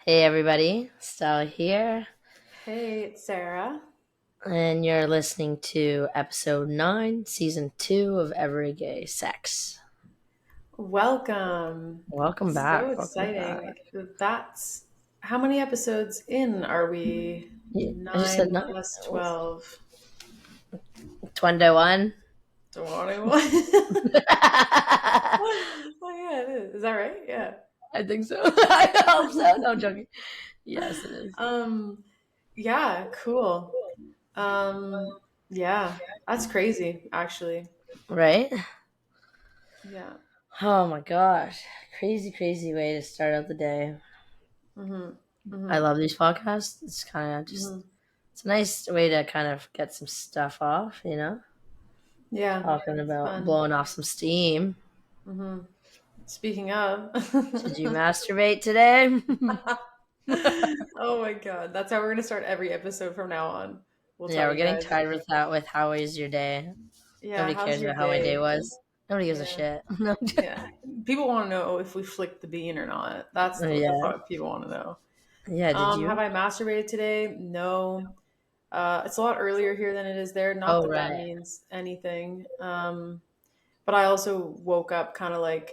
Hey everybody, Stel here, Hey, it's Sarah. and you're listening to episode 9, season 2 of Everyday Sex. Welcome. Welcome So back, welcome back. exciting. That's how many episodes in are we? I just said 9 9. plus 12. 21. 21. I Oh, yeah, it is. Is that right? Yeah. think so. I hope so. No, I'm joking. Yes, it is. Um, yeah, cool. Um, yeah, that's crazy, actually. Right? Yeah. Oh my gosh. Crazy, crazy way to start out the day. Mm-hmm. I Mm-hmm. love these podcasts. It's kind of just, Mm-hmm. it's a nice way to kind of get some stuff off. Yeah, Talking it's about fun. blowing off some steam. Mm-hmm. Speaking of. Did you masturbate today? Oh my God. That's how we're going to start every episode from now on. We'll Yeah, tell we're you getting guys. tired with that. With how was your day? Yeah, Nobody how's cares your about how my day day? was. Nobody gives a Yeah. shit. No. Yeah. People want to know if we flicked the bean or not. That's what the Yeah, fuck people want to know. yeah. Did Have you? I masturbated today? No. It's a lot earlier here than it is there. Not Oh that that right. means anything. But I also woke up kind of like,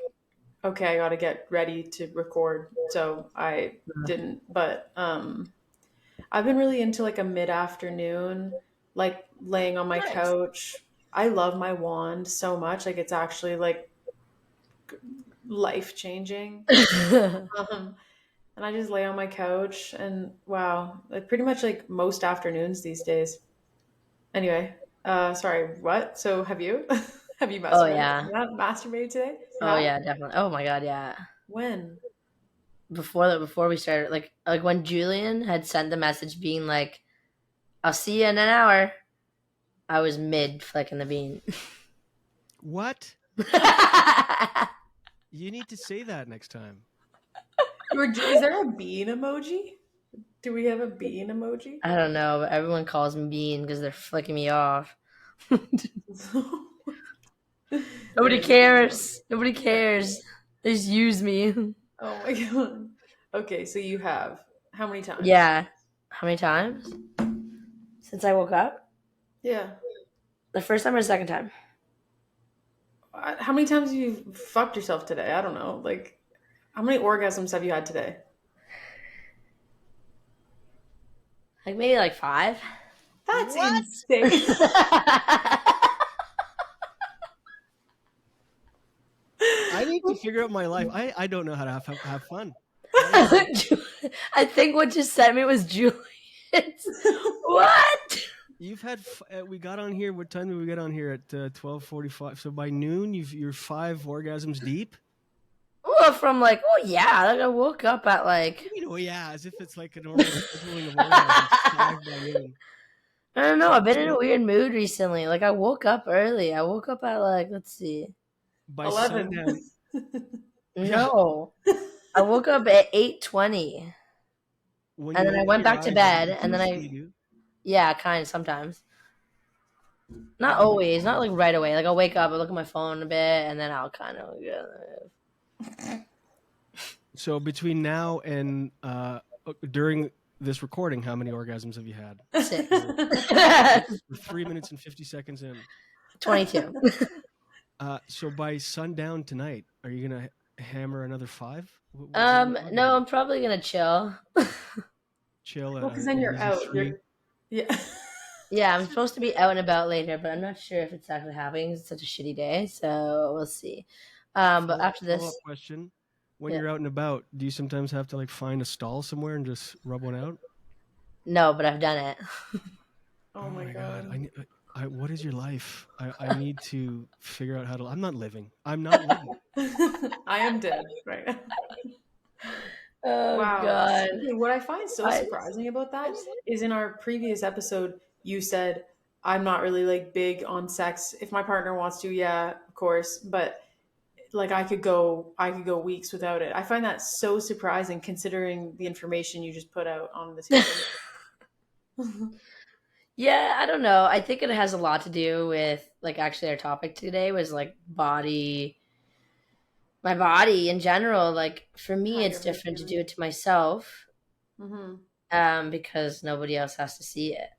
okay, I got to get ready to record. So I didn't. But I've been really into like a mid afternoon, like laying on my Nice. couch. I love my wand so much. Like it's actually like life changing. Um, and I just lay on my couch and wow, like pretty much like most afternoons these days. Anyway, sorry, what? So have you? Have you Oh masturbated? yeah. Not masturbated today? You Oh have? yeah. Definitely. Oh my god. Yeah. When? Before we started, like when Julian had sent the message being like, "I'll see you in an hour," I was mid flicking the bean. What? You need to say that next time. Is there a bean emoji? Do we have a bean emoji? I don't know, but everyone calls me bean because they're flicking me off. Nobody There, bean emoji. cares. Nobody Yeah. cares. They just use me. Oh my God. Okay, so you have how many times? Yeah. How many times? Since I woke up? Yeah. The first time or the second time? How many times have you fucked yourself today? I don't know. Like, how many orgasms have you had today? Like maybe like 5. That's What? insane. I need to figure out my life. I don't know how to have fun. I I think what just sent me was Julian's. What? you've had we got on here. What time did we get on here at 12:45? So by noon, you're 5 orgasms deep. Well, from like, oh yeah, like I woke up at like You know, yeah, as if it's like a normal scheduling of orgasms. 5 by noon. I don't know. So I've been in a weird mood recently. Like I woke up early. I woke up at like let's see. by 11. sundown, yeah. No, I woke up at 8:20, When and you then I open went your back to eyes, as bed, you and then usually I do. yeah, kind of sometimes. Not Oh my always, not god. like right away. Like I'll wake up, I look at my phone a bit, and then I'll kind of So between now and during this recording, how many orgasms have you had? 6. We're, we're 3 minutes and 50 seconds in. 22. So by sundown tonight, are you gonna hammer another 5? What are we talking No, about? I'm probably gonna chill. Chill Well, because then an you're easy out. 3. Yeah. Yeah, I'm supposed to be out and about later, but I'm not sure if it's actually happening. It's such a shitty day, so we'll see. But after Follow up this, question: when yeah, you're out and about, do you sometimes have to like find a stall somewhere and just rub one out? no, but I've done it. Oh Oh my my god! God. What is your life? I need to figure out how to. I'm not living. I'm not living. I am dead right now. Oh Wow. God, Okay, what I find so I surprising about that is in our previous episode, you said, I'm not really like big on sex. If my partner wants to, yeah, of course. But like I could go weeks without it. I find that so surprising considering the information you just put out on this game. yeah, I don't know. I think it has a lot to do with like actually our topic today was like my body in general. Like for How me, it's you're different to do feeling. it to myself. because nobody else has to see it,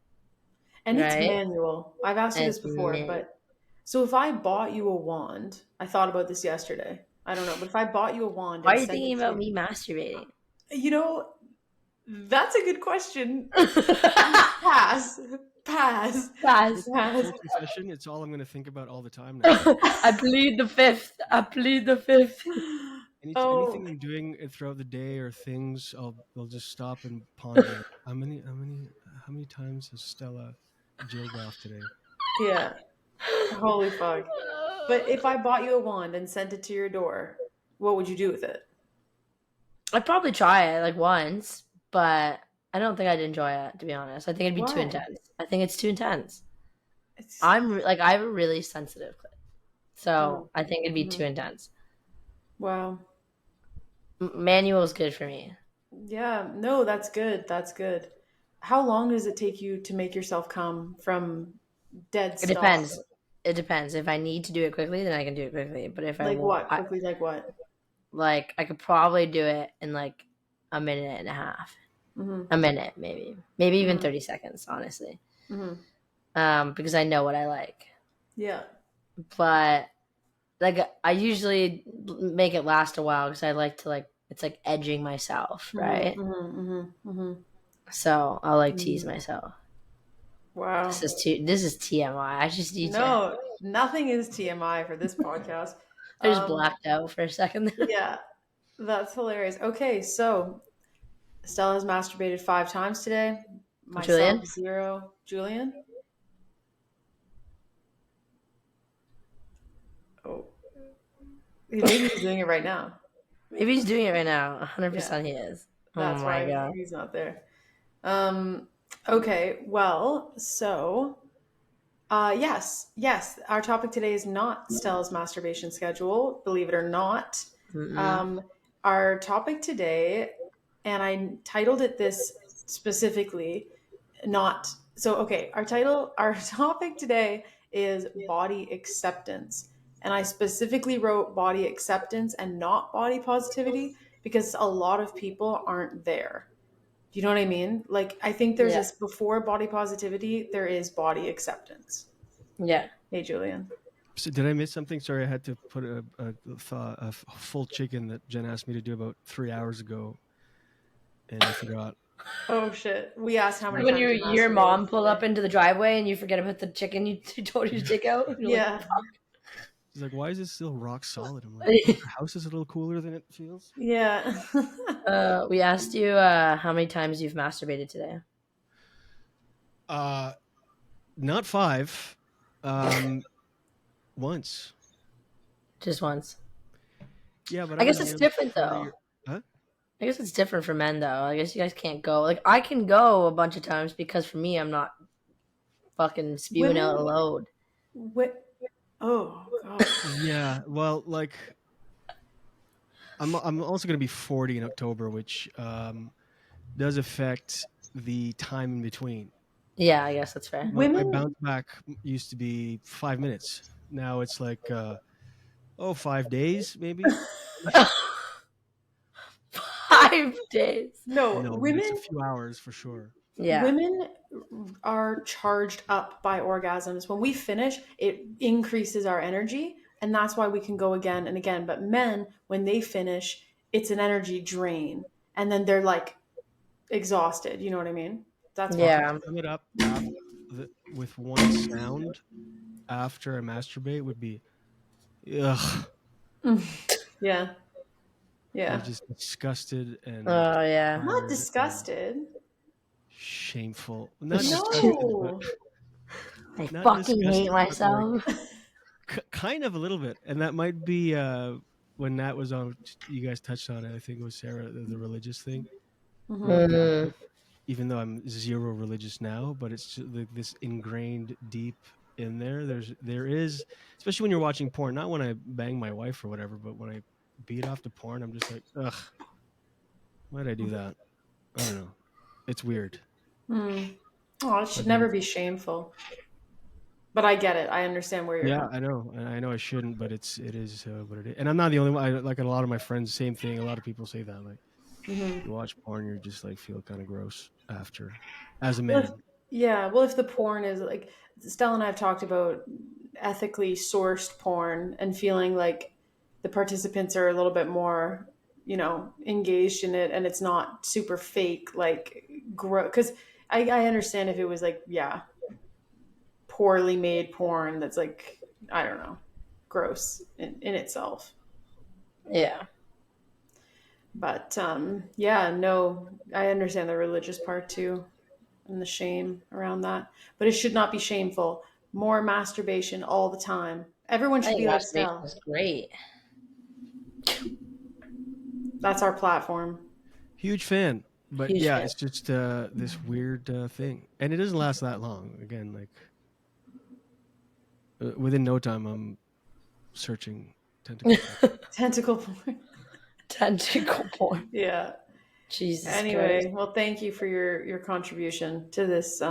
And it's right? manual. I've asked you And this it's before, but so if I bought you a wand, I thought about this yesterday. I don't know, but if I bought you a wand why are and you sent thinking it to about you, me masturbating? you know, that's a good question. Pass. Pass. Guys, Pass. Full confession, it's all I'm going to think about all the time now. I plead the fifth. I plead the fifth. Oh, Anything I'm doing throughout the day or things, I'll just stop and ponder. How many times has Stella jilled off today? yeah. Holy fuck. But if I bought you a wand and sent it to your door, what would you do with it? I'd probably try it like once, but I don't think I'd enjoy it, to be honest. I think it'd be too Why? intense. I think it's too intense. It's Like I have a really sensitive clit, so oh, I think it'd be too mhm. intense. Wow. Manual is good for me. Yeah, no, that's good. That's good. How long does it take you to make yourself come from dead It stop? depends. It depends. If I need to do it quickly, then I can do it quickly. But if I Like want, what? Quickly, like what? I could probably do it in like a minute and a half, Mm-hmm. a minute maybe even Mm-hmm. 30 seconds, honestly. Mm-hmm. Because I know what I like. Yeah. But like I usually make it last a while because I like to like it's like edging myself, Mm-hmm. right? Mm-hmm. Mm-hmm. Mm-hmm. So I'll like tease Mm. myself. Wow. This is TMI. I just need to. No, nothing is TMI for this podcast. I just Um, blacked out for a second there. yeah, that's hilarious. Okay, so Stella has masturbated 5 times today. Julian, Myself, 0. Julian? Oh, maybe he's doing it right now. maybe he's doing it right now. Yeah, 100% he is. Oh that's my why god. he's not there. Um, okay, well, so yes. Our topic today is not Stella's masturbation schedule, believe it or not. Mm-mm. Um, our topic today, and I titled it this specifically, not so. Okay, our topic today is body acceptance, and I specifically wrote body acceptance and not body positivity because a lot of people aren't there. Do you know what I mean? Like, I think there's Yeah, this before body positivity, there is body acceptance. yeah. Hey, Julian. So did I miss something? Sorry, I had to put a full chicken that Jen asked me to do about 3 hours ago, and I forgot. Oh shit. We asked how many When times you your masturbated mom pull today. up into the driveway and you forget about the chicken you told you to take out, and you're like, Yeah. She's like, "Why is this still rock solid?" I'm like, fuck. "Your house is a little cooler than it feels." Yeah. We asked you how many times you've masturbated today. Uh, not 5. Once. Just once. Yeah, but I I'm guess in it's the other different part of though. your. Huh? I guess it's different for men though. I guess you guys can't go. Like I can go a bunch of times because for me, I'm not fucking spewing out a Women, load. oh god. Yeah. Well, like I'm also going to be 40 in October, which does affect the time in between. Yeah, I guess that's fair. My Women, bounce back used to be 5 minutes. Now it's like 5 days maybe. 5 days. no, No, but it's a women few hours for sure. Yeah, women are charged up by orgasms. When we finish, it increases our energy, and that's why we can go again and again. But men, when they finish, it's an energy drain, and then they're like exhausted. You know what I mean? That's Like why. to yeah. sum it up with one sound after I masturbate would be ugh. Yeah. Like Yeah. just disgusted and Oh yeah. Not tired and disgusted. shameful. Not disgusted, but No. I not fucking hate disgusted, but like myself. kind of a little bit. And that might be when Nat was on. You guys touched on it. I think it was Sarah, the religious thing. Hmm. Mm, Even though I'm zero religious now, but it's just like this ingrained deep in there. There is, especially when you're watching porn. Not when I bang my wife or whatever, but when I beat off to porn, I'm just like, ugh, why'd I do that? I don't know. It's weird. Mm. Oh, it should But then, never be shameful. But I get it. I understand where you're yeah, coming. I know, and I know I shouldn't, but it is what it is. And I'm not the only one. Like a lot of my friends, same thing. A lot of people say that. Like, Mm-hmm. You watch porn, you're just like feel kind of gross after, as a Well, if, man. yeah. Well, if the porn is like Stella and I have talked about ethically sourced porn and feeling like the participants are a little bit more, engaged in it and it's not super fake, like because I understand if it was like poorly made porn that's like I don't know, gross in itself. Yeah. But yeah, no, I understand the religious part too and the shame around that. But it should not be shameful. More masturbation all the time. Everyone I should think be like masturbation Stell. is great. That's our platform. Huge fan, but Huge yeah, fan. it's just this weird thing, and it doesn't last that long. Again, like within no time, I'm searching tentacle porn. Tentacle porn. Tentacle porn. Yeah. Jesus Christ. Anyway, well, thank you for your contribution to this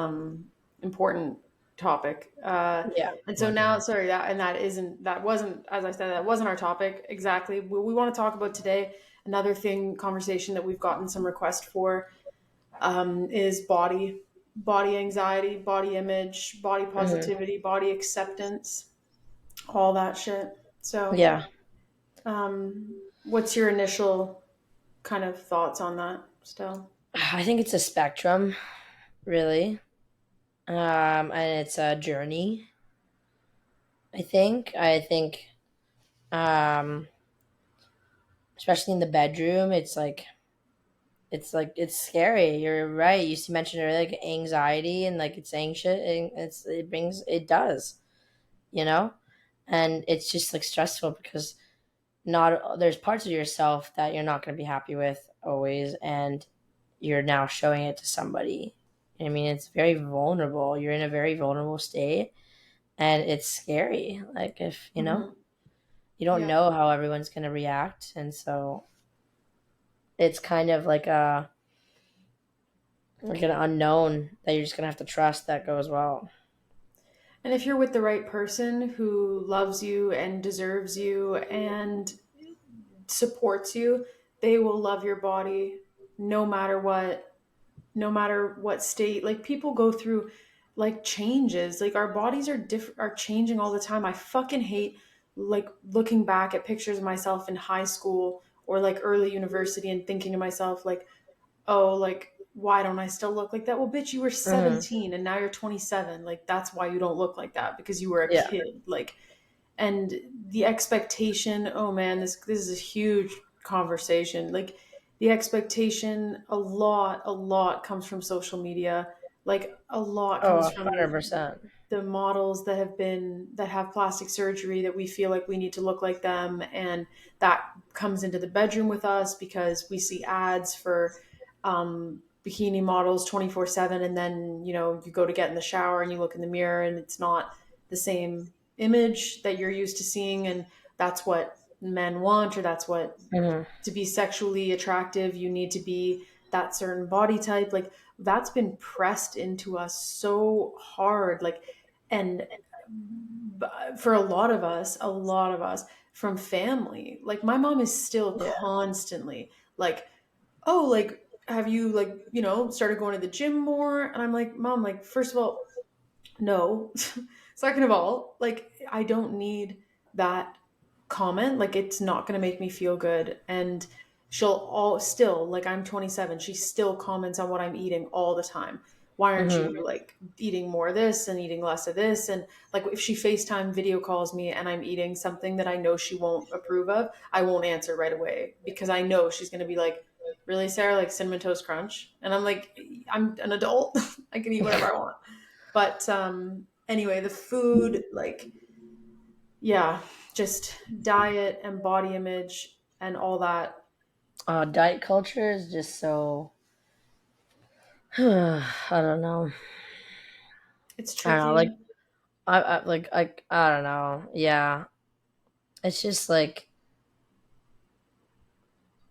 important topic. Yeah. And so My now, pleasure. sorry, that wasn't, as I said, that wasn't our topic exactly. What we want to talk about today, another conversation that we've gotten some request for, is body anxiety, body image, body Hmm. positivity, body acceptance, all that shit. So, Yeah. what's your initial kind of thoughts on that, Still? I think it's a spectrum, really. And it's a journey. I think, um, especially in the bedroom, it's scary. You're right. Mentioned earlier, like anxiety and like it's anxious, and it does, you know, and it's just like stressful because not there's parts of yourself that you're not going to be happy with always, and you're now showing it to somebody. I mean, it's very vulnerable. You're in a very vulnerable state, and it's scary. Like if Mm-hmm. you don't Yeah. know how everyone's going to react, and so it's kind of like an unknown that you're just going to have to trust that goes well. And if you're with the right person who loves you and deserves you and supports you, they will love your body no matter what, no matter what state. Like people go through like changes. Like our bodies are changing all the time. I fucking hate like looking back at pictures of myself in high school or like early university and thinking to myself like, oh, like, why don't I still look like that? Well, bitch, you were Hmm. 17 and now you're 27. Like, that's why you don't look like that because you were a Yeah. kid. Like, and the expectation, oh man, this is a huge conversation. Like, the expectation, a lot comes from social media. Like, a lot Oh, comes 100%. from the models that have plastic surgery that we feel like we need to look like them, and that comes into the bedroom with us because we see ads for bikini models 24/7, and then you go to get in the shower and you look in the mirror and it's not the same image that you're used to seeing, and that's what men want, or that's what Hmm. to be sexually attractive you need to be that certain body type. Like that's been pressed into us so hard, like, and for a lot of us from family. Like my mom is still Yeah. constantly like, oh, like have you like started going to the gym more? And I'm like, mom, like first of all, no. Second of all, like I don't need that comment. Like it's not going to make me feel good. And she'll all still, like, I'm 27, she still comments on what I'm eating all the time. Why aren't Hmm. you like eating more of this and eating less of this? And like if she FaceTime video calls me and I'm eating something that I know she won't approve of, I won't answer right away because I know she's going to be like, really, Sarah, like cinnamon toast crunch? And I'm like, I'm an adult. I can eat whatever I want. But anyway, the food, like, yeah, just diet and body image and all that. Diet culture is just so. I don't know. It's I don't know. Like tricky. I don't know. Yeah, it's just like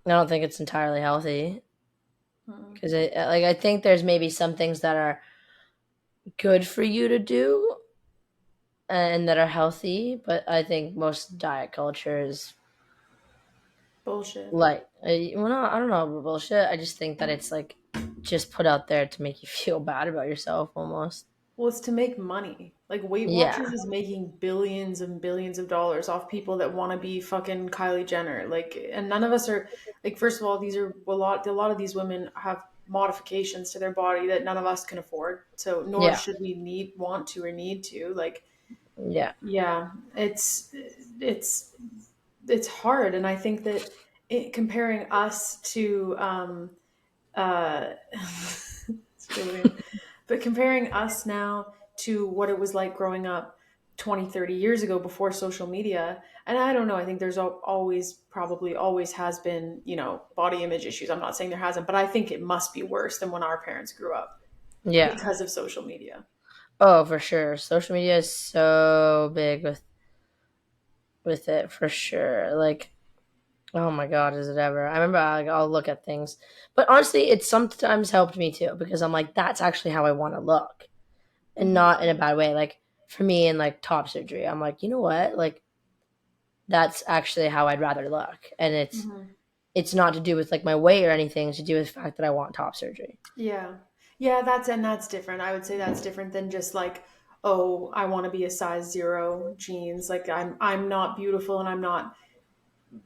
I don't think it's entirely healthy Mm. because I think there's maybe some things that are good for you to do and that are healthy, but I think most diet culture is Bullshit. Like, well, no, I don't know about bullshit. I just think that it's like just put out there to make you feel bad about yourself, almost. Well, it's to make money. Like Weight Yeah, Watchers is making billions and billions of dollars off people that want to be fucking Kylie Jenner. Like, and none of us are like. First of all, these are a lot of these women have modifications to their body that none of us can afford. So, nor yeah, should we want to or need to. Like, yeah, yeah, it's it's hard, and I think that comparing us to it's really weird. But comparing us now to what it was like growing up 20, 30 years ago before social media, and I don't know, I think there's always, probably always has been, body image issues. I'm not saying there hasn't, but I think it must be worse than when our parents grew up yeah. because of social media. Oh, for sure. Social media is so big with it for sure. Like, oh my god, is it ever? I remember I'll look at things, but honestly, it sometimes helped me too because I'm like, that's actually how I want to look, and Hmm. not in a bad way. Like for me in like top surgery, I'm like, you know what? Like that's actually how I'd rather look, and Hmm. it's not to do with like my weight or anything. It's to do with the fact that I want top surgery. Yeah. Yeah, that's different. I would say that's different than just like, oh, I want to be a size 0 jeans. Like I'm not beautiful and I'm not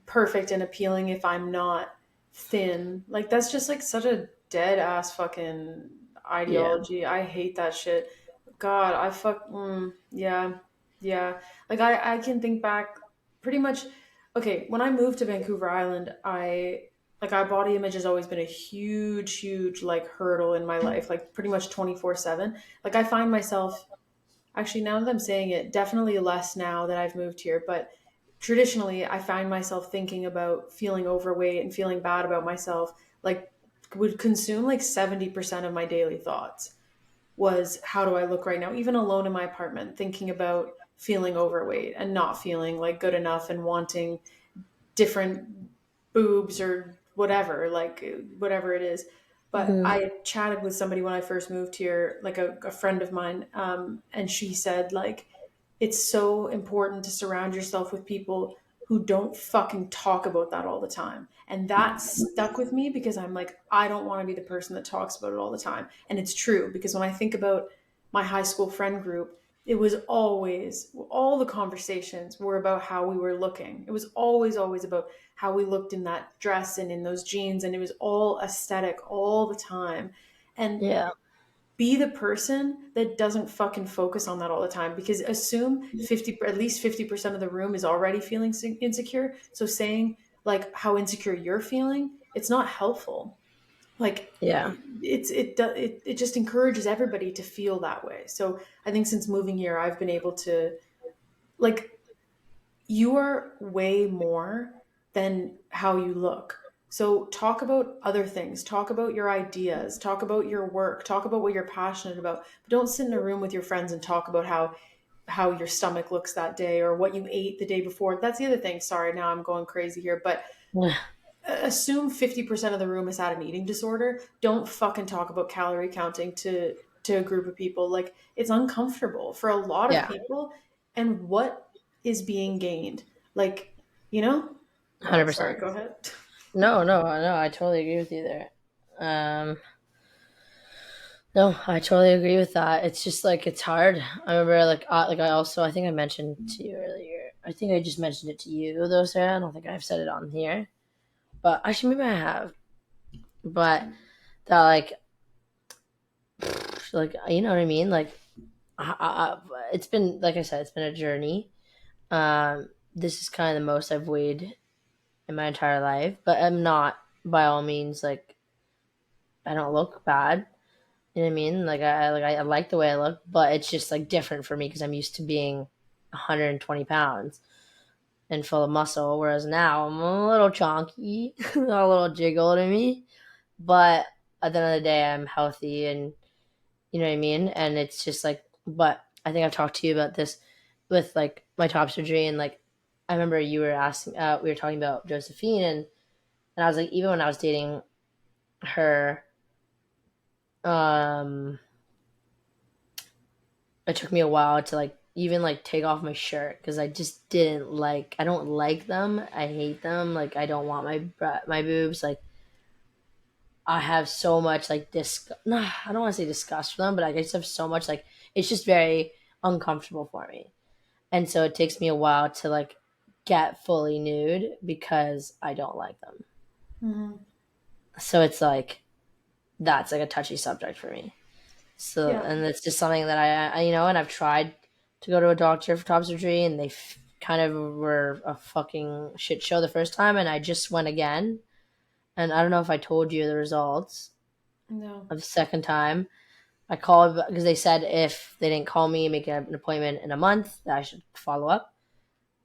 perfect and appealing if I'm not thin. Like that's just like such a dead ass fucking Yeah, ideology. I hate that shit. God, yeah, yeah. Like I can think back pretty much. Okay, when I moved to Vancouver Island, our body image has always been a huge, huge like hurdle in my life. Like pretty much 24/7. Like I find myself, actually, now that I'm saying it, definitely less now that I've moved here, but traditionally I find myself thinking about feeling overweight and feeling bad about myself, like would consume like 70% of my daily thoughts was how do I look right now, even alone in my apartment, thinking about feeling overweight and not feeling like good enough and wanting different boobs or whatever, like whatever it is. But hmm, I chatted with somebody when I first moved here, like a friend of mine, and she said like it's so important to surround yourself with people who don't fucking talk about that all the time. And that stuck with me because I'm like, I don't want to be the person that talks about it all the time. And it's true because when I think about my high school friend group, it was always, all the conversations were about how we were looking. It was always, always about how we looked in that dress and in those jeans. And it was all aesthetic all the time. And yeah, be the person that doesn't fucking focus on that all the time, because assume 50, at least 50% of the room is already feeling insecure. So saying like how insecure you're feeling, it's not helpful. Like yeah, it just encourages everybody to feel that way. So I think since moving here I've been able to, like, you are way more than how you look. So talk about other things, talk about your ideas, talk about your work, talk about what you're passionate about. But don't sit in a room with your friends and talk about how your stomach looks that day or what you ate the day before. That's the other thing. Sorry, now I'm going crazy here, but assume 50% of the room has had an eating disorder. Don't fucking talk about calorie counting to a group of people. Like it's uncomfortable for a lot of yeah, people. And what is being gained? Like, you know? hundred Sorry, percent. go ahead. No, no, no. I totally agree with you there. Um, no, I totally agree with that. It's just like it's hard. I remember like I also I think I mentioned to you earlier. I think I just mentioned it to you though, Sarah. I don't think I've said it on here, but actually maybe I have. But that like you know what I mean. Like it's been like I said, it's been a journey. This is kind of the most I've weighed in my entire life, but I'm not by all means like I don't look bad. You know what I mean? I like the way I look, but it's just like different for me because I'm used to being 120 pounds and full of muscle, whereas now I'm a little chonky, a little jiggle to me. But at the end of the day, I'm healthy, and you know what I mean. And it's just like, but I think I've talked to you about this with like my top surgery, and like I remember you were asking, we were talking about Josephine, and I was like, even when I was dating her, um, it took me a while to like even like take off my shirt because I just didn't like. I don't like them. I hate them. Like I don't want my boobs. Like I have so much like No, I don't want to say disgust for them, but like, I just have so much like it's just very uncomfortable for me, and so it takes me a while to like get fully nude because I don't like them. Mm-hmm. So it's like that's like a touchy subject for me. So, Yeah. and it's just something that and I've tried to go to a doctor for top surgery, and they kind of were a fucking shit show the first time, and I just went again, and I don't know if I told you the results No. of the second time. I called because they said if they didn't call me and make an appointment in a month, that I should follow up.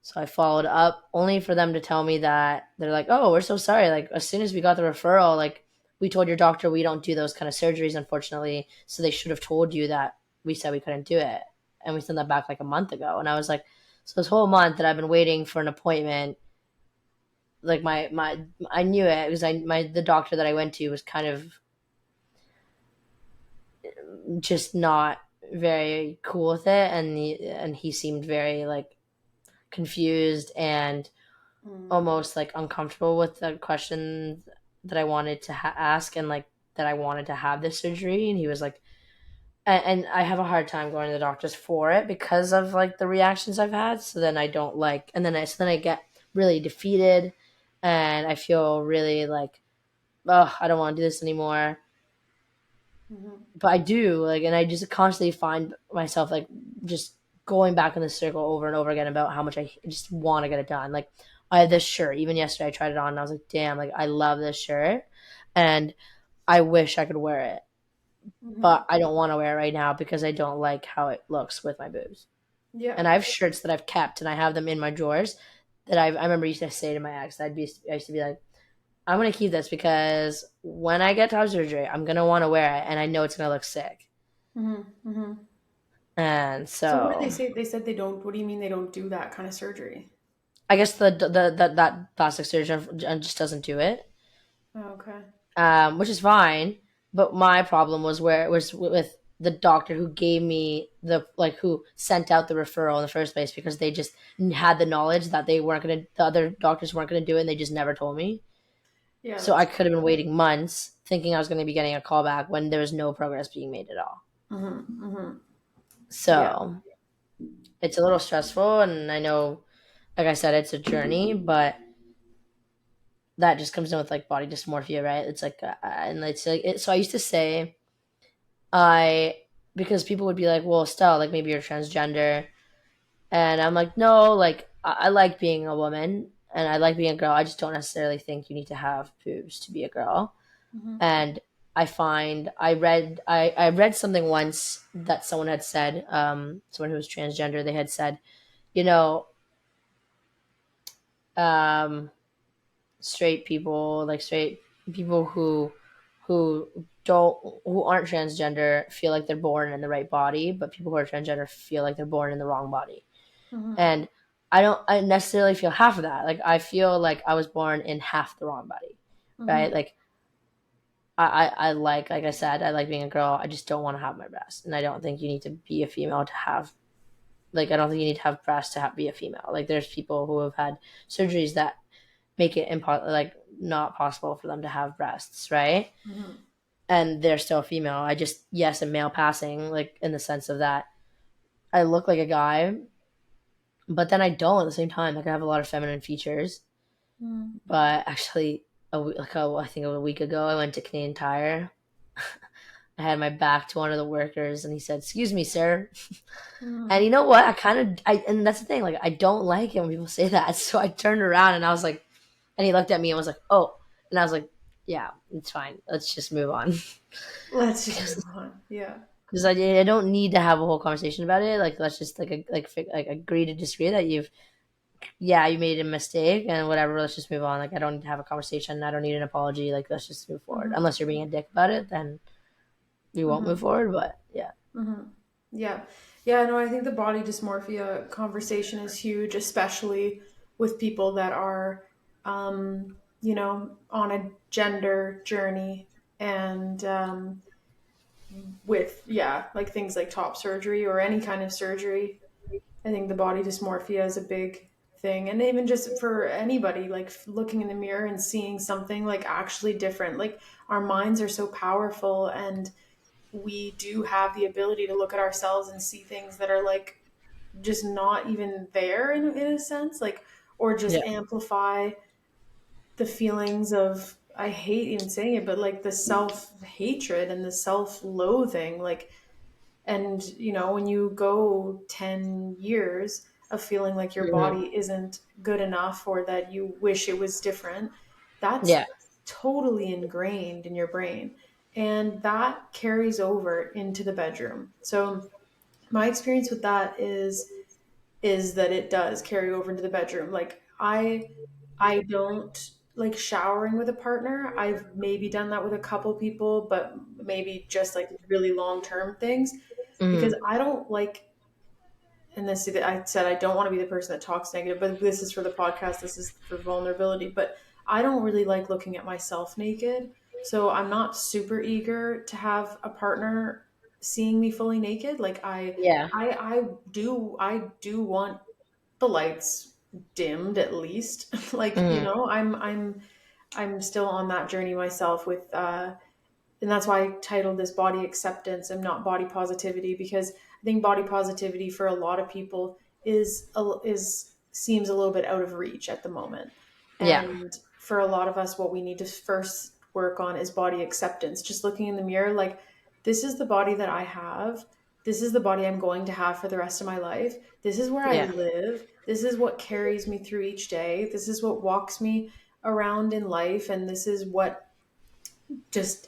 So I followed up only for them to tell me that they're like, "Oh, we're so sorry. Like as soon as we got the referral, like we told your doctor we don't do those kind of surgeries, unfortunately. So they should have told you that we said we couldn't do it, and we sent that back like a month ago." And I was like, "So this whole month that I've been waiting for an appointment, like my I knew it because I my the doctor that I went to was kind of just not very cool with it, and he seemed very like confused and Mm. almost like uncomfortable with the questions that I wanted to ask and like that I wanted to have this surgery. And he was like, and I have a hard time going to the doctors for it because of like the reactions I've had. So then I don't like, and then I get really defeated, and I feel really like, oh, I don't want to do this anymore. Mm-hmm. But I do like, and I just constantly find myself like just going back in the circle over and over again about how much I just want to get it done. Like I have this shirt. Even yesterday, I tried it on, and I was like, "Damn! Like I love this shirt, and I wish I could wear it, Mm-hmm. but I don't want to wear it right now because I don't like how it looks with my boobs." Yeah. And I have shirts that I've kept, and I have them in my drawers. That I remember used to say to my ex, I used to be like, "I'm gonna keep this because when I get top surgery, I'm gonna want to wear it, and I know it's gonna look sick." Mm-hmm. Mm-hmm. And So what did they so say? They said they don't. What do you mean they don't do that kind of surgery? I guess that plastic surgeon just doesn't do it, Oh, okay. which is fine. But my problem was where it was with the doctor who gave me the like who sent out the referral in the first place because they just had the knowledge that the other doctors weren't gonna do it, and they just never told me. Yeah, So I that's. could have been waiting months thinking I was gonna be getting a call back when there was no progress being made at all. Mm-hmm. Mm-hmm. Yeah. So it's a little stressful, and I know, like I said, it's a journey, but that just comes in with like body dysmorphia, right? It's like, and it's like, so I used to say, I, because people would be like, well, Stella, like maybe you're transgender. And I'm like, no, like, I like being a woman and I like being a girl. I just don't necessarily think you need to have boobs to be a girl. Mm-hmm. And I read something once that someone had said, someone who was transgender, they had said, you know, um, straight people who don't who aren't transgender feel like they're born in the right body, but people who are transgender feel like they're born in the wrong body. Mm-hmm. And I necessarily feel half of that. Like I feel like I was born in half the wrong body, Mm-hmm. right? Like I like I said, I like being a girl. I just don't want to have my breasts, and I don't think you need to be a female to have like I don't think you need to have breasts to be a female. Like there's people who have had surgeries that make it like not possible for them to have breasts, right? Mm-hmm. And they're still female. I just yes, I'm male passing, like in the sense of that I look like a guy, but then I don't at the same time. Like I have a lot of feminine features. Mm-hmm. But actually, I think a week ago, I went to Canadian Tire. I had my back to one of the workers, and he said, "Excuse me, sir." And you know what? And that's the thing. Like, I don't like it when people say that. So I turned around and I was like, and he looked at me and was like, "Oh," and I was like, "Yeah, it's fine. Let's just move on." Let's just move on. Yeah. Because I don't need to have a whole conversation about it. Like, let's just like agree to disagree that you made a mistake and whatever. Let's just move on. Like, I don't need to have a conversation. I don't need an apology. Like, let's just move forward. Mm-hmm. Unless you're being a dick about it, then we won't Mm-hmm. move forward. But yeah, Mm-hmm. Yeah. Yeah, no, I think the body dysmorphia conversation is huge, especially with people that are, on a gender journey and with, yeah, like things like top surgery or any kind of surgery. I think the body dysmorphia is a big thing. And even just for anybody, like looking in the mirror and seeing something like actually different. Like our minds are so powerful, and we do have the ability to look at ourselves and see things that are like just not even there in a sense, like, or just Yeah. amplify the feelings of, I hate even saying it, but like the self hatred and the self loathing. Like, and when you go 10 years of feeling like your Hmm. body isn't good enough or that you wish it was different, that's Yeah. totally ingrained in your brain. And that carries over into the bedroom. So my experience with that is that it does carry over into the bedroom. Like I don't like showering with a partner. I've maybe done that with a couple people, but maybe just like really long term things, because Hmm. I don't like, and this I said I don't want to be the person that talks negative, but this is for the podcast, this is for vulnerability, but I don't really like looking at myself naked. So I'm not super eager to have a partner seeing me fully naked. Like Yeah. I do want the lights dimmed at least. Like, Hmm. I'm still on that journey myself with and that's why I titled this body acceptance and not body positivity, because I think body positivity for a lot of people is seems a little bit out of reach at the moment. Yeah. And for a lot of us, what we need to first work on is body acceptance. Just looking in the mirror, like, this is the body that I have. This is the body I'm going to have for the rest of my life. This is where I Yeah. live. This is what carries me through each day. This is what walks me around in life. And this is what just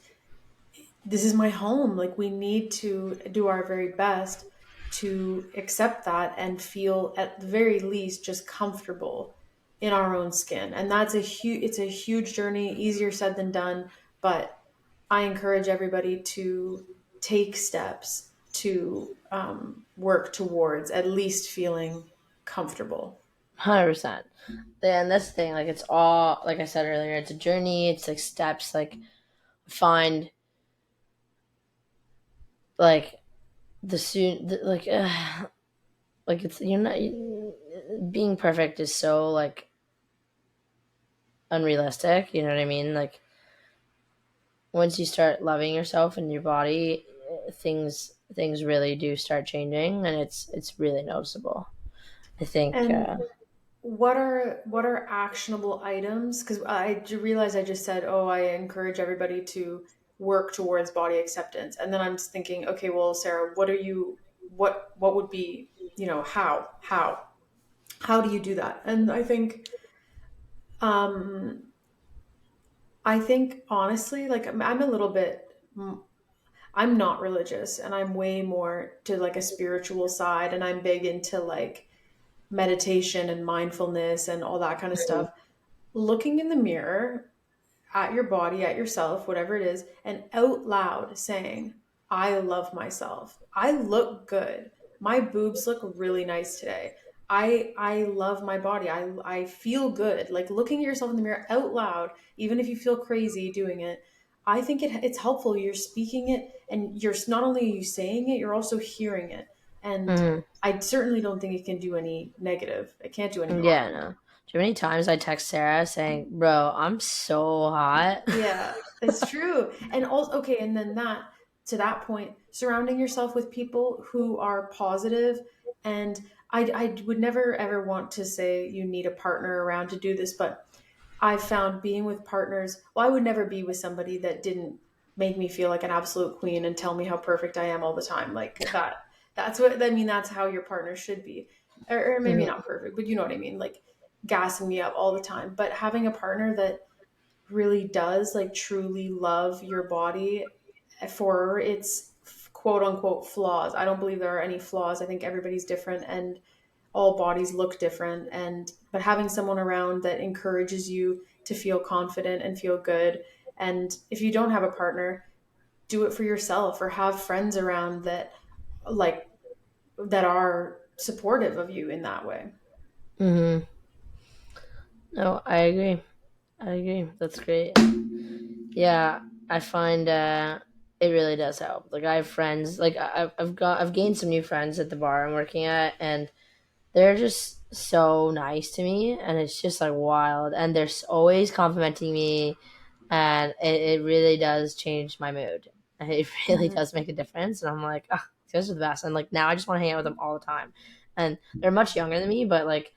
this is my home. Like, we need to do our very best to accept that and feel at the very least just comfortable in our own skin. And that's it's a huge journey, easier said than done, but I encourage everybody to take steps to work towards at least feeling comfortable. 100%. And that's the thing. Like, it's all, like I said earlier, it's a journey. It's like steps. Like, find, like, the soon, like, it's, you're not, being perfect is so, like, unrealistic. You know what I mean? Like, once you start loving yourself and your body, things really do start changing, and it's really noticeable. I think. And what are actionable items? Because realize I just said, oh, I encourage everybody to work towards body acceptance, and then I'm just thinking, okay, well, Sarah, what would be, how do you do that? And um, I think honestly, like, I'm a little bit. I'm not religious, and I'm way more to like a spiritual side, and I'm big into like meditation and mindfulness and all that kind of Mhm. stuff. Looking in the mirror at your body, at yourself, whatever it is, and out loud saying, I love myself. I look good. My boobs look really nice today. I love my body. I feel good. Like, looking at yourself in the mirror out loud, even if you feel crazy doing it, I think it's helpful. You're speaking it, and you're not only are you saying it, you're also hearing it. And Mhm. I certainly don't think it can do any negative. It can't do any Yeah, harm. no. Do you know how many times I text Sarah saying, "Bro, I'm so hot." Yeah, it's true. And also, okay, and then to that point, surrounding yourself with people who are positive, and I would never ever want to say you need a partner around to do this, but I've found being with partners, well, I would never be with somebody that didn't make me feel like an absolute queen and tell me how perfect I am all the time. Like that's what I mean, that's how your partner should be. Or maybe Mhm. not perfect, but you know what I mean, like gassing me up all the time. But having a partner that really does like truly love your body for its quote unquote flaws. I don't believe there are any flaws. I think everybody's different and all bodies look different, and but having someone around that encourages you to feel confident and feel good. And if you don't have a partner, do it for yourself, or have friends around that like that are supportive of you in that way. Mhm. No, I agree. I agree. That's great. Yeah, I find it really does help. Like, I have friends. Like, I've gained some new friends at the bar I'm working at, and they're just so nice to me, and it's just like wild, and they're always complimenting me, and it really does change my mood. And it really Mhm. does make a difference, and I'm like, oh, these are the best, and like now I just want to hang out with them all the time. And they're much younger than me, but like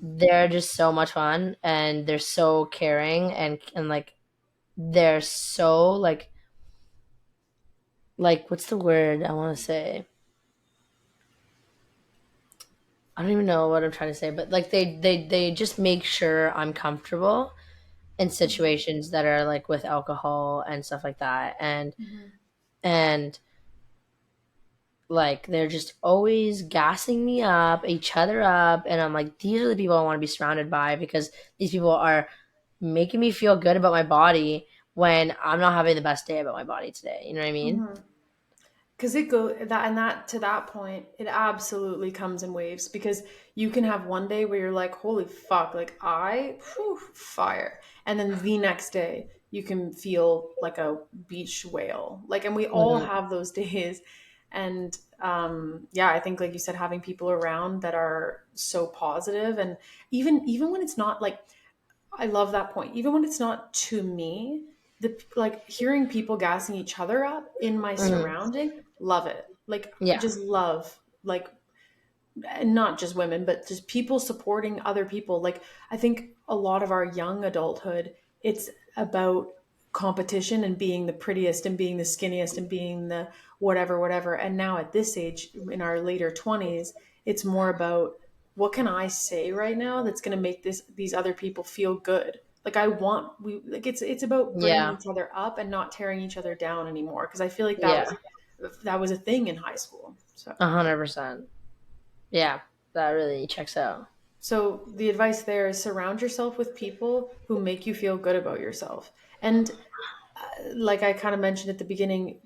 they're just so much fun, and they're so caring, and like they're so like what's the word I want to say? I don't even know what I'm trying to say, but like they just make sure I'm comfortable in Mhm. situations that are like with alcohol and stuff like that, Mhm. and like they're just always gassing me up, each other up, and I'm like, these are the people I want to be surrounded by, because these people are making me feel good about my body when I'm not having the best day about my body today. You know what I mean? Mhm. Because it go that and that to that point, it absolutely comes in waves because you can have one day where you're like, holy fuck, like fire. And then the next day you can feel like a beach whale. Like, and we all Mhm. have those days. And yeah, I think like you said, having people around that are so positive, and even when it's not like, I love that point. Even when it's not to me, the like hearing people gassing each other up in my Mhm. surrounding, love it. Like Yeah. just love like, and not just women, but just people supporting other people. Like I think a lot of our young adulthood, it's about competition and being the prettiest and being the skinniest and being the whatever, whatever. And now at this age, in our later 20s, it's more about what can I say right now that's going to make these other people feel good. Like I want we like it's about bringing Yeah. each other up and not tearing each other down anymore because I feel like Yeah. that was a thing in high school. 100%. Yeah. That really checks out. So the advice there is surround yourself with people who make you feel good about yourself. And like I kind of mentioned at the beginning,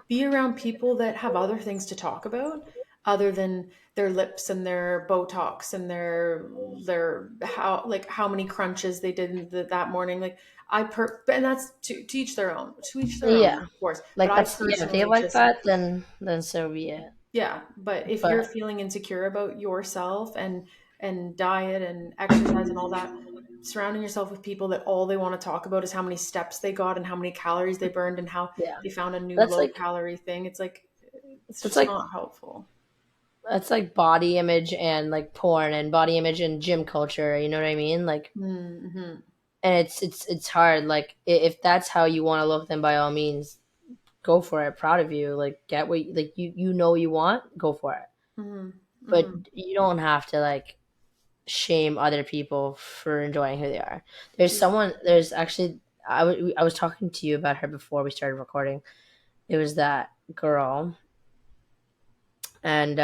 be around people that have other things to talk about other than their lips and their Botox and their how many crunches they did that morning. Like and that's to each their own. To each their own, Yeah. of course. But Like I that's, yeah, if they personally like just, that, then so be it. yeah, but if you're But feeling insecure about yourself and diet and exercise and all that, surrounding yourself with people that all they want to talk about is how many steps they got and how many calories they burned and how yeah, they found a new that's low like calorie thing, it's like it's that's just like not helpful. that's like body image and like porn and body image and gym culture. You know what I mean? Like, Mm-hmm. and it's hard. Like, if that's how you want to look, then by all means, go for it. Proud of you. Like, get what like you know what you want. Go for it. Mm-hmm. But Mm-hmm. you don't have to like shame other people for enjoying who they are. There's Yeah. someone. There's actually I was talking to you about her before we started recording. It was that girl, and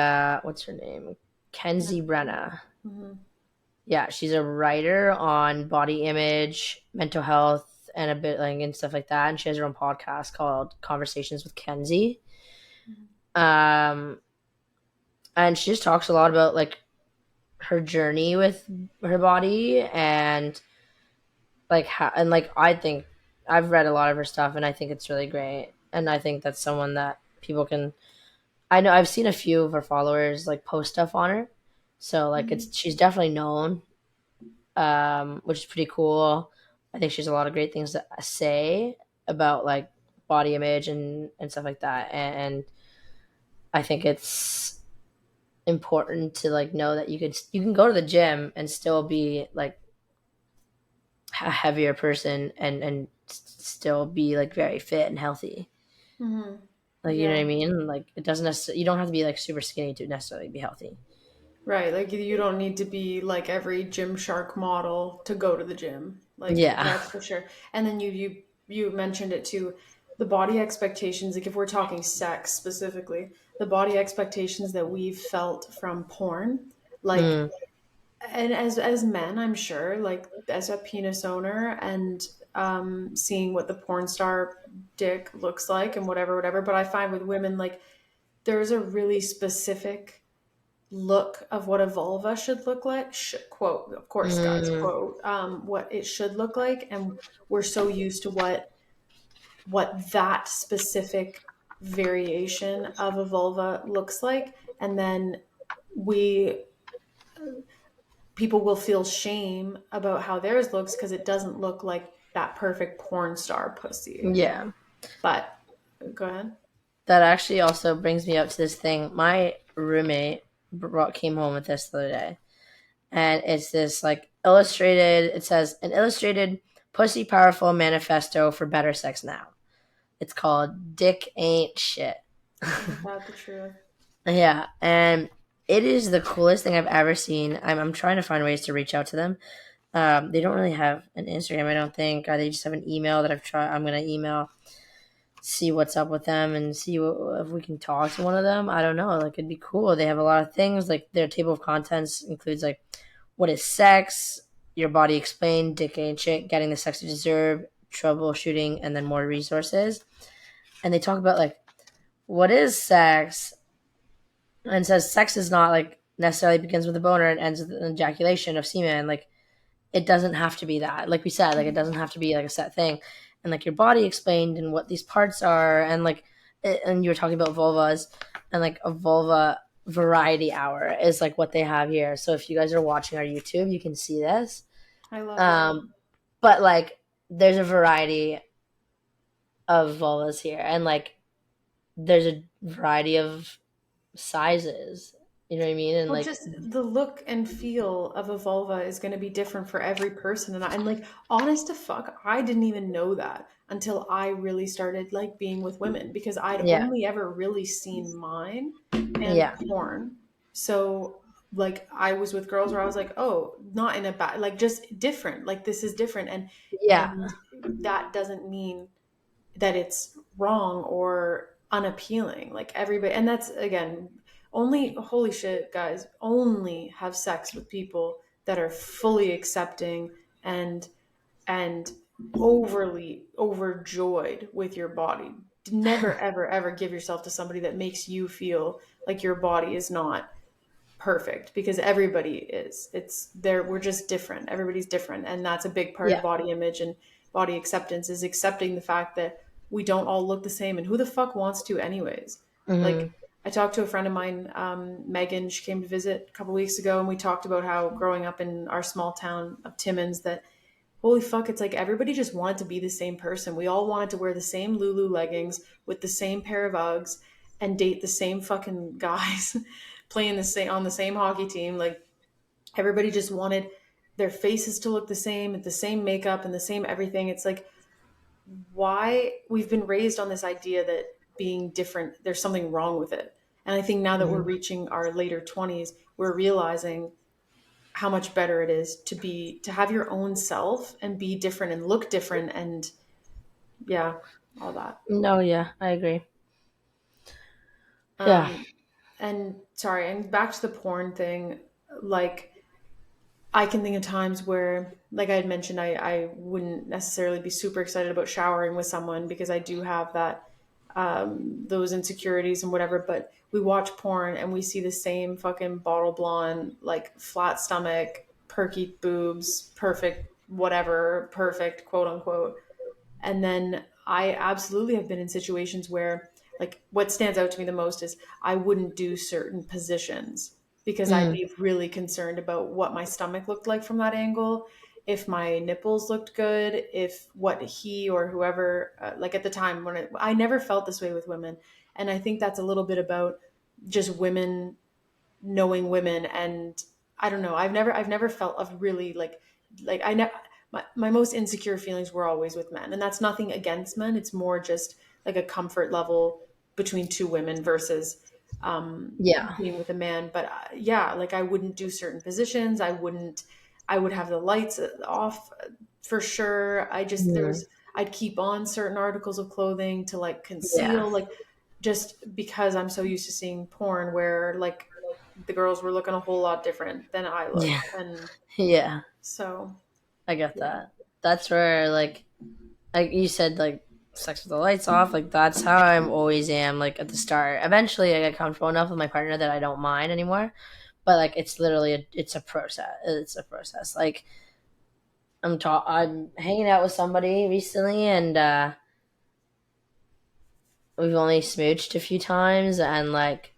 what's her name? Kenzie Brenna. Mm-hmm. Yeah, she's a writer on body image, mental health, and a bit like and stuff like that. And she has her own podcast called Conversations with Kenzie. Um, and she just talks a lot about like her journey with her body, and like how, and like I think I've read a lot of her stuff, and I think it's really great. And I think that's someone that people can. I know I've seen a few of her followers like post stuff on her, so like Mm-hmm. it's she's definitely known, which is pretty cool. I think she has a lot of great things to say about like body image and stuff like that. And I think it's important to like know that you can go to the gym and still be like a heavier person and still be like very fit and healthy. Mm-hmm. Like, you know what I Yeah. mean? Like it doesn't necessarily, you don't have to be like super skinny to necessarily be healthy. Right, like you don't need to be like every Gymshark model to go to the gym. Like Yeah. that's for sure. And then you mentioned it too, the body expectations, like if we're talking sex specifically, the body expectations that we've felt from porn, like, Mm, and as men, I'm sure, like as a penis owner and seeing what the porn star dick looks like and whatever, whatever. But I find with women, like there's a really specific look of what a vulva should look like. Quote, of course, guys, mm, quote, what it should look like, and we're so used to what that specific variation of a vulva looks like, and then we people will feel shame about how theirs looks because it doesn't look like that perfect porn star pussy. Yeah. But go ahead. That actually also brings me up to this thing. My roommate came home with this the other day, and it's this like illustrated. It says an illustrated pussy powerful manifesto for better sex now. It's called "Dick Ain't Shit." Isn't that the truth? Yeah, and it is the coolest thing I've ever seen. I'm trying to find ways to reach out to them. They don't really have an Instagram, I don't think. They just have an email that I've tried. I'm gonna email, see what's up with them, and see if we can talk to one of them. I don't know. Like it'd be cool. They have a lot of things. Like their table of contents includes like what is sex, your body explained, dick ain't shit, getting the sex you deserve, troubleshooting, and then more resources. And they talk about like what is sex, and says sex is not like necessarily begins with a boner and ends with an ejaculation of semen. Like it doesn't have to be that. Like we said, like it doesn't have to be like a set thing. And like your body explained and what these parts are, and like and you were talking about vulvas, and like a vulva variety hour is like what they have here. So if you guys are watching our YouTube, you can see this. I love it. Um, but like there's a variety of vulvas here, and like there's a variety of sizes. You know what I mean? And Well, like just the look and feel of a vulva is going to be different for every person. And like, honest to fuck, I didn't even know that until I really started like being with women because I'd yeah, only ever really seen mine and yeah, porn. So, like, I was with girls where I was like, oh, not in a bad, like, just different. Like, this is different. yeah, And that doesn't mean that it's wrong or unappealing. Like everybody, and that's again, only holy shit, guys, only have sex with people that are fully accepting and and overly overjoyed with your body. Never ever ever give yourself to somebody that makes you feel like your body is not perfect because everybody is. It's there, we're just different. Everybody's different, and that's a big part of yeah. body image and body acceptance is accepting the fact that we don't all look the same, and who the fuck wants to anyways. Like, Hmm. I talked to a friend of mine, Megan. She came to visit a couple weeks ago, and we talked about how growing up in our small town of Timmins, that holy fuck, it's like everybody just wanted to be the same person. We all wanted to wear the same Lulu leggings with the same pair of Uggs and date the same fucking guys playing the same on the same hockey team. Like everybody just wanted their faces to look the same, the same makeup and the same everything. It's like why we've been raised on this idea that being different, there's something wrong with it. And I think now that we're Hmm. reaching our later 20s, we're realizing how much better it is to have your own self and be different and look different and yeah, all that. No, yeah, I agree. Yeah, Um, and sorry, and back to the porn thing, like I can think of times where, like I had mentioned, I wouldn't necessarily be super excited about showering with someone because I do have that those insecurities and whatever. But we watch porn and we see the same fucking bottle blonde, like flat stomach, perky boobs, perfect whatever, perfect quote unquote. And then I absolutely have been in situations where, like, what stands out to me the most is I wouldn't do certain positions because I'd mm, be really concerned about what my stomach looked like from that angle, if my nipples looked good, if what he or whoever, like at the time when I never felt this way with women. And I think that's a little bit about just women knowing women. And I don't know, I've never felt of really like I never, my most insecure feelings were always with men, and that's nothing against men, it's more just like a comfort level between two women versus yeah, being with a man. But yeah, like I wouldn't do certain positions, I would have the lights off for sure. I just there mm, was I'd keep on certain articles of clothing to like yeah, conceal, like just because I'm so used to seeing porn where like the girls were looking a whole lot different than I yeah, looked. And yeah. so, I get yeah. that. That's where like you said, like sex with the lights off. Like that's how I'm always am. Like at the start, eventually I get comfortable enough with my partner that I don't mind anymore. But like it's literally it's a process. It's a process. Like I'm hanging out with somebody recently, and we've only smooched a few times, and like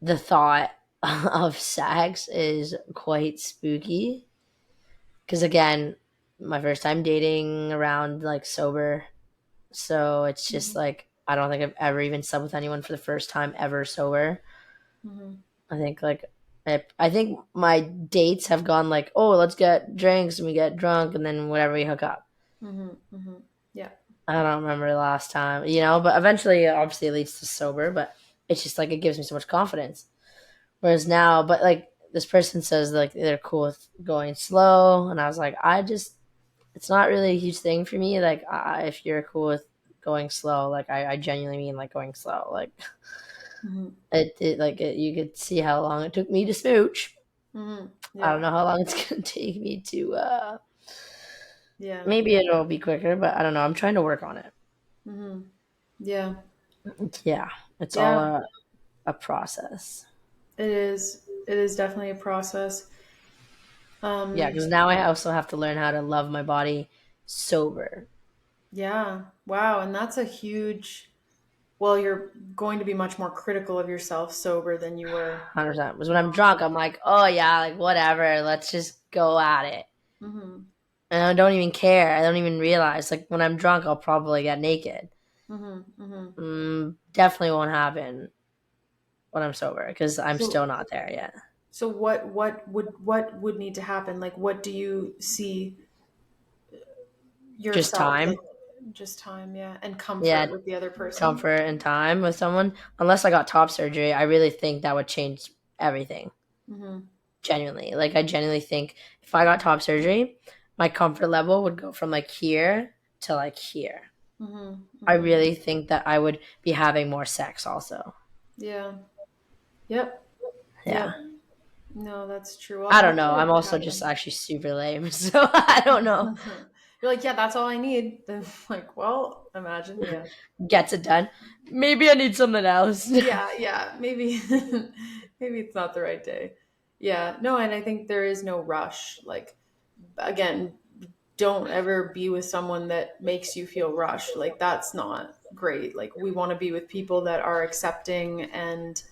the thought of sex is quite spooky. Because again, my first time dating around like sober. So it's just Mhm. like, I don't think I've ever even slept with anyone for the first time ever sober. Mhm. I think like, I think my dates have gone like, oh, let's get drinks and we get drunk and then whatever we hook up. Mhm. Mhm. Yeah. I don't remember the last time, but eventually, obviously, it leads to sober, but it's just like it gives me so much confidence. Whereas now, but like this person says, like they're cool with going slow, and I was like, it's not really a huge thing for me. Like, if you're cool with going slow, like I genuinely mean like going slow. Like Mhm. you could see how long it took me to smooch. Mhm. I don't Yeah. know how long it's gonna take me to. Yeah. Maybe it'll be quicker, but I don't know. I'm trying to work on it. Mhm. Yeah. Yeah, it's all Yeah. a process. It is. It is definitely a process. Yeah, Um, because now I also have to learn how to love my body sober. yeah. Wow. And that's a huge, well, you're going to be much more critical of yourself sober than you were 100%. Because when I'm not. drunk, I'm like, oh yeah, like whatever, let's just go at it. Mhm. And I don't even care. I don't even realize. Like when I'm drunk, I'll probably get naked. Mhm. Mhm. Definitely won't happen when I'm sober because I'm So still not there yet. so what would need to happen? Like what do you see Just yourself time. like just time, yeah, and Yeah, comfort with the other person? comfort and time with someone. Unless I got top surgery, I really think that would change everything. Mhm. Genuinely. Like I genuinely think if I got top surgery, my comfort level would go from like here to like here. Mhm. I Mhm. really think that I would be having more sex also. Yeah. Yep. Yeah. Yep. No, that's true. Well, I don't know. hopefully I'm it also just happens. actually super lame. So I don't know. You're like, yeah, that's all I need. Then like, well, imagine, yeah. Gets it done. Maybe I need something else. Yeah, yeah, maybe maybe it's not the right day. Yeah, no, and I think there is no rush. Like again, don't ever be with someone that makes you feel rushed. Like that's not great. Like we want to be with people that are accepting and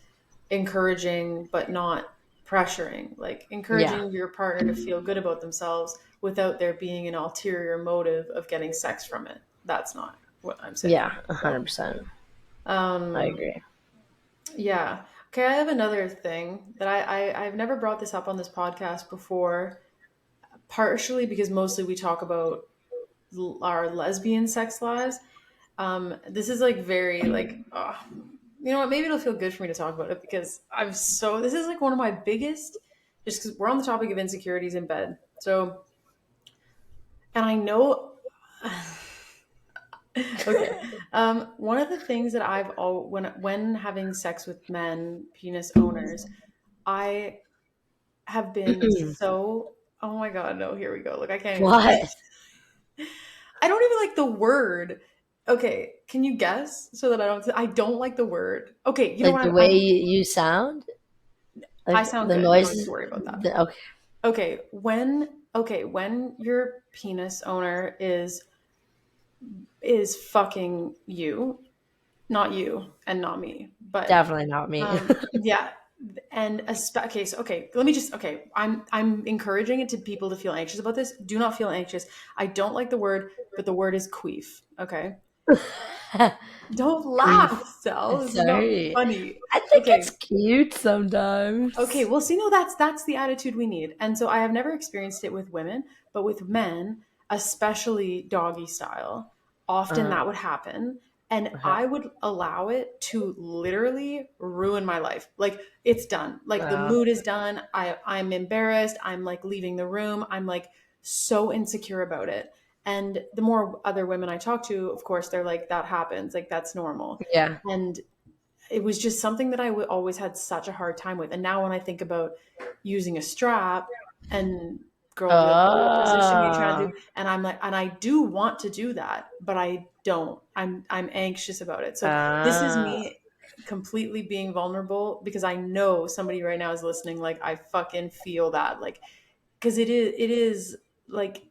encouraging but not pressuring. Like Yeah. encouraging your partner to feel good about themselves without there being an ulterior motive of getting sex from it. That's not what I'm saying. Yeah. So, 100%. I um agree. yeah. Okay, I have another thing that I've never brought this up on this podcast before, partially because mostly we talk about our lesbian sex lives. This is like very like, you know what? Maybe it'll feel good for me to talk about it because this is like one of my biggest, just because we're on the topic of insecurities in bed. So, and I know, okay, one of the things that when having sex with men, penis owners, I have been so, oh my God, no, here we go. Look, I can't even, What? I don't even like the word. Okay, can you guess so that I don't like the word. Okay, you know Like what? the way you sound? I Like sound the good. You don't need to noises? worry about that. Okay. Okay, when your penis owner is fucking you, not you and not me, but Definitely not me. yeah, and okay, let me just okay. I'm encouraging it to people to feel anxious about this. Do not feel anxious. I don't like the word, but the word is queef. Okay, don't Grief. laugh, Sal. This is not Sorry. funny. I think it's Okay. cute Okay, sometimes. well, see, no, that's the attitude we need. And so I have never experienced it with women, but with men, especially doggy style, often Uh, that would happen. And okay. I would allow it to literally ruin my life. Like it's done. Like the Uh, mood is done. I'm embarrassed. I'm like leaving the room. I'm like so insecure about it. And the more other women I talk to, of course, they're like, that happens. Like that's normal. yeah. And it was just something that always had such a hard time with. And now when I think about using a strap and girl will be like, oh, what position are you trying to Oh. do? And I'm like, and I do want to do that, but I don't. I'm anxious about it. So this is Uh, me completely being vulnerable because I know somebody right now is listening. Like I fucking feel that. Like because it is like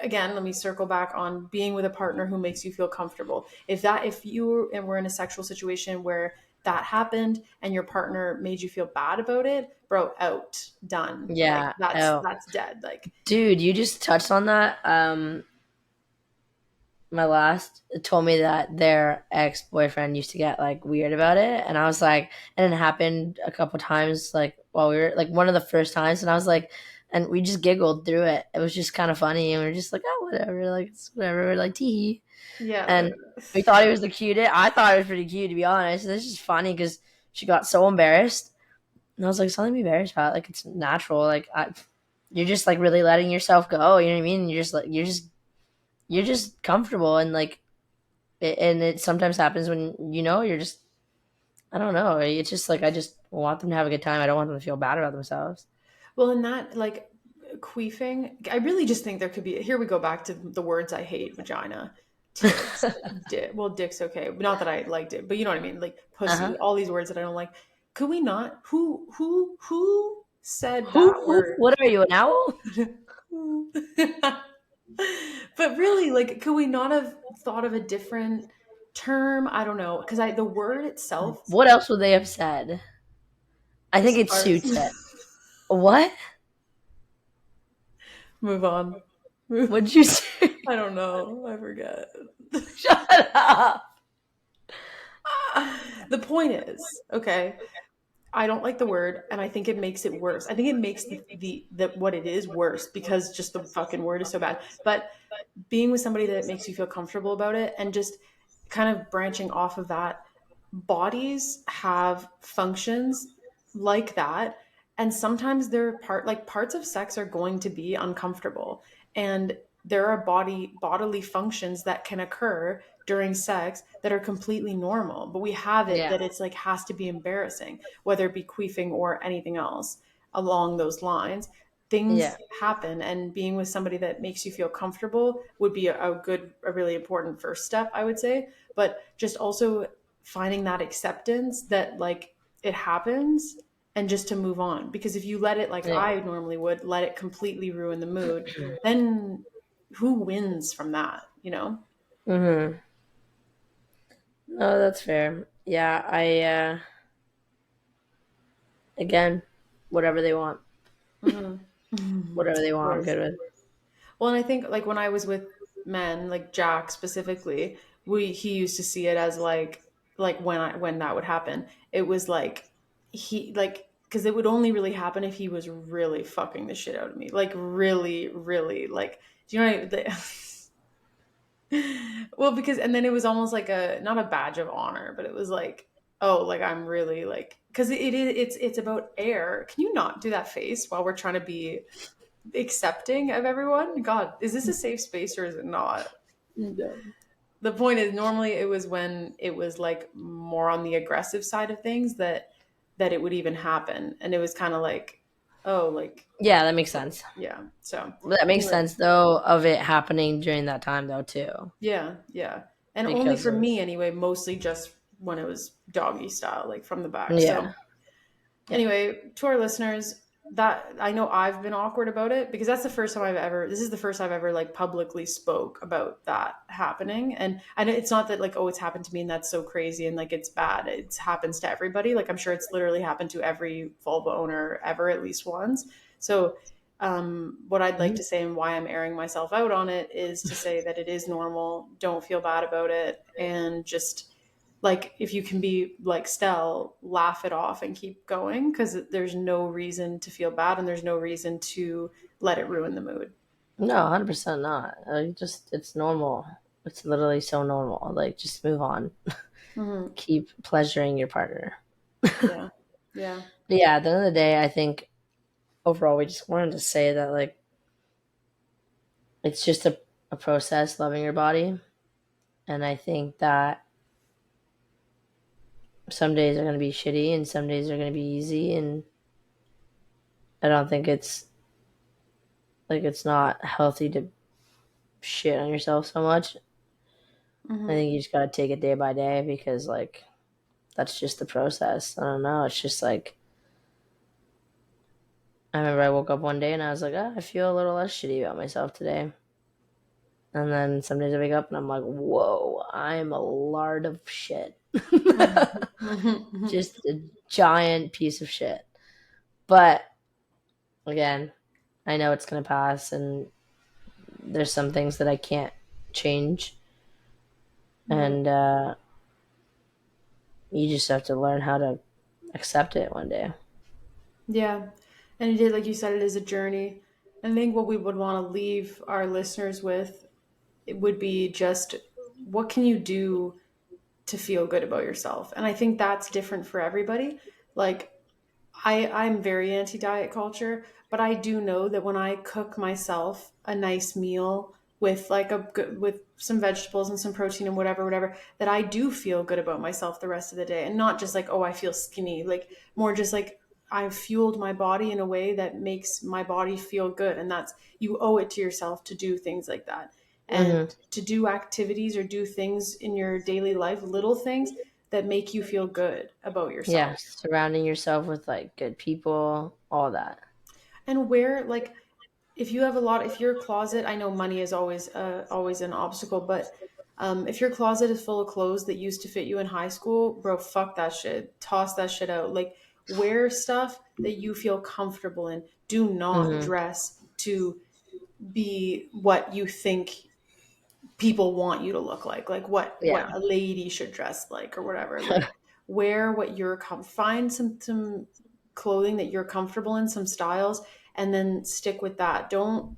again let me circle back on being with a partner who makes you feel comfortable if you and we're in a sexual situation where that happened and your partner made you feel bad about it, bro, out, done. Like Yeah. that's Oh, that's dead. Like dude, you just touched on that. My last told me that their ex boyfriend used to get like weird about it, and I was like, and it happened a couple times, like while we were like one of the first times, and I was like, and we just giggled through it. It was just kind of funny, and we are just like, oh, whatever, like it's whatever, we're like tee, yeah. and we thought it was the cutest. I thought it was pretty cute, to be honest. And it's just funny because she got so embarrassed, and I was like, something to be embarrassed about. Like it's natural. Like you're just like really letting yourself go. You know what I mean? You're just like you're just comfortable, and like and it sometimes happens when you're just I don't know. It's just like I just want them to have a good time. I don't want them to feel bad about themselves. Well, in that, like, queefing, I really just think there could be. Here we go back to the words I hate: vagina, tits, dick. Well, dick's okay, but not that I liked it, but you know what I mean. Like Uh pussy, huh. all these words that I don't like. Could we not? Who said Who? that Who? word? What are you, an owl? But really, like, could we not have thought of a different term? I don't know, because the word itself What else would they have said? I think it starts. suits it. What? Move on. What'd you say? I don't know. I forget. Shut up. The point is, okay, I don't like the word, and I think it makes it worse. I think it makes the what it is worse because just the fucking word is so bad. But being with somebody that makes you feel comfortable about it, and just kind of branching off of that, bodies have functions like that, and sometimes they're parts of sex are going to be uncomfortable, and there are bodily functions that can occur during sex that are completely normal, but we have it Yeah. that it's like has to be embarrassing, whether it be queefing or anything else along those lines. Yeah. Things happen, and being with somebody that makes you feel comfortable would be a really important first step, I would say. But just also finding that acceptance that, like, it happens, and just to move on, because if you let it, like Yeah. I normally would, let it completely ruin the mood, then who wins from that, you know? Mm-hmm. No, that's fair. Yeah, again, whatever they want. Mm-hmm. Whatever they Of want, I'm course. good with. Well, and I think, like, when I was with men, like Jack specifically, we he used to see it as like when that would happen, it was like he like because it would only really happen if he was really fucking the shit out of me, like really, really, like, do you know what well, because and then it was almost like a not a badge of honor, but it was like, oh, like I'm really like, because it's about air. Can you not do that face while we're trying to be accepting of everyone? God, is this a safe space or is it not? No. The point is, normally it was when it was like more on the aggressive side of things that it would even happen, and it was kind of like, oh, like, Yeah, that makes sense. yeah. So That makes anyway, sense though of it happening during that time though too, yeah, yeah, and only because for of me anyway, mostly just when it was doggy style, like from the back. So yeah, yeah. anyway, to our listeners, that I know I've been awkward about it because that's the first time this is the first I've ever like publicly spoke about that happening. And I know it's not that like, oh, it's happened to me and that's so crazy and like it's bad. It happens to everybody. Like I'm sure it's literally happened to every vulva owner ever at least once. So what I'd like Mhm. to say and why I'm airing myself out on it is to say that it is normal. Don't feel bad about it, and just, like, if you can be like Stel, laugh it off and keep going, because there's no reason to feel bad and there's no reason to let it ruin the mood. No, 100% not. It's normal. It's literally so normal. Like, just move on. Hmm. Keep pleasuring your partner. Yeah, yeah. But yeah, at the end of the day, I think overall we just wanted to say that like it's just a process loving your body, and I think that some days are gonna be shitty and some days are gonna be easy, and I don't think it's not healthy to shit on yourself so much. I Hmm. think you just gotta take it day by day because like that's just the process. I don't know. It's just like I remember I woke up one day and I was like, oh, I feel a little less shitty about myself today. And then some days I wake up and I'm like, whoa, I'm a lard of shit. Mhm. Just a giant piece of shit. But again, I know it's going to pass, and there's some things that I can't change. Mhm. And you just have to learn how to accept it one day. Yeah. And it did, like you said, it is a journey. I think what we would want to leave our listeners with, it would be just what can you do to feel good about yourself? And I think that's different for everybody. Like I'm very anti diet culture, but I do know that when I cook myself a nice meal with like a good with some vegetables and some protein and whatever, that I do feel good about myself the rest of the day, and not just like, oh, I feel skinny, like more just like I've fueled my body in a way that makes my body feel good, and that's, you owe it to yourself to do things like that, and Hmm. to do activities or do things in your daily life, little things that make you feel good about Yeah, yourself. surrounding yourself with like good people, all that. And where, like, if you have a lot, if your closet, I know money is always an obstacle, but if your closet is full of clothes that used to fit you in high school, bro, fuck that shit. Toss that shit out. Like, wear stuff that you feel comfortable in. Do not Hmm. dress to be what you think people want you to look like what Yeah. a lady should dress like or whatever. Like, wear what you're find some clothing that you're comfortable in, some styles, and then stick with that. Don't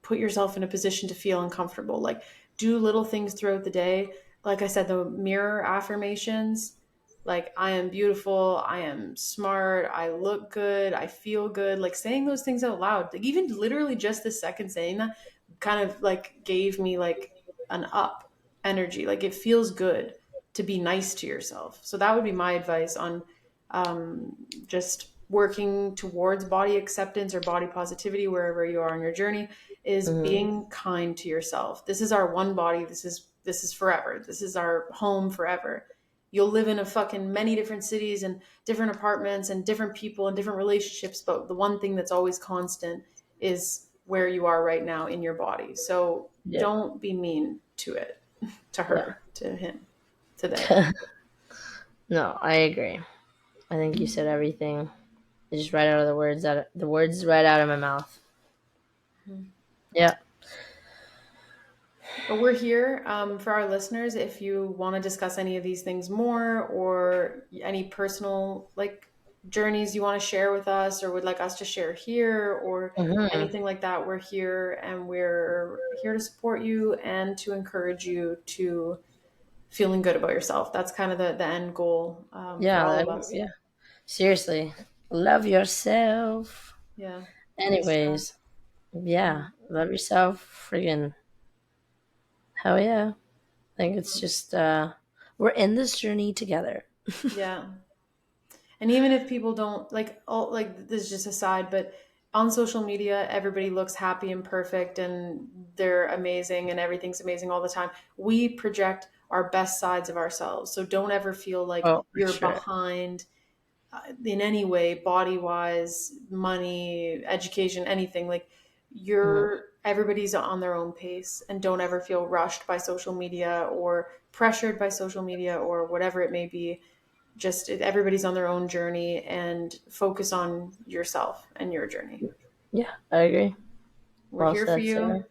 put yourself in a position to feel uncomfortable. Like, do little things throughout the day. Like I said, the mirror affirmations, like, I am beautiful, I am smart, I look good, I feel good. Like, saying those things out loud, like even literally just this second saying that kind of like gave me like an up energy. Like, it feels good to be nice to yourself. So that would be my advice on just working towards body acceptance or body positivity wherever you are on your journey, is Hmm. being kind to yourself. This is our one body. This is forever. This is our home forever. You'll live in a fucking many different cities and different apartments and different people and different relationships, but the one thing that's always constant is where you are right now in your body. So Yeah. don't be mean to it, to Yeah. her, to him, to they. No, I agree. I think you said everything. Just right out of the words right out of my mouth. Yeah. But we're here for our listeners. If you want to discuss any of these things more, or any personal like journeys you want to share with us, or would like us to share here, or Hmm. anything like that, we're here, and we're here to support you and to encourage you to feeling good about yourself. That's kind of the end goal for Yeah. all of us. Yeah. Seriously, love yourself. Yeah. Just Anyways, yeah, mhm. love yourself. Friggin' hell yeah. I think it's just we're in this journey together. Yeah. And even if people don't like, all like, this is just a side, but on social media, everybody looks happy and perfect and they're amazing and everything's amazing all the time. We project our best sides of ourselves. So don't ever feel like Oh, for you're sure. behind in any way, body wise, money, education, anything. Like, Hmm. everybody's on their own pace, and don't ever feel rushed by social media or pressured by social media or whatever it may be. Just everybody's on their own journey, and focus on yourself and your journey. Yeah, I agree. We're Well here for said, you. Sarah.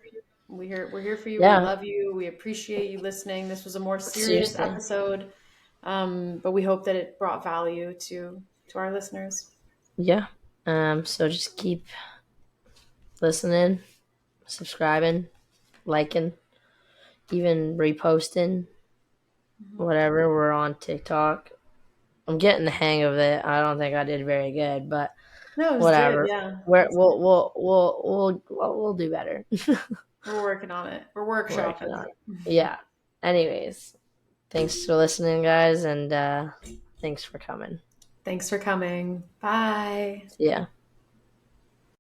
We're here for you. We Yeah, love you. We appreciate you listening. This was a more serious seriously. episode, but we hope that it brought value to our listeners. Yeah. So just keep listening, subscribing, liking, even reposting, Mhm. whatever. We're on TikTok. I'm getting the hang of it. I don't think I did very good, but No, it was good. whatever. Yeah, We're, it's good. we'll do better. We're working on it. We're Working workshopping. on it. Yeah. Anyways, thanks for listening, guys, and thanks for coming. Thanks for coming. Bye. See ya.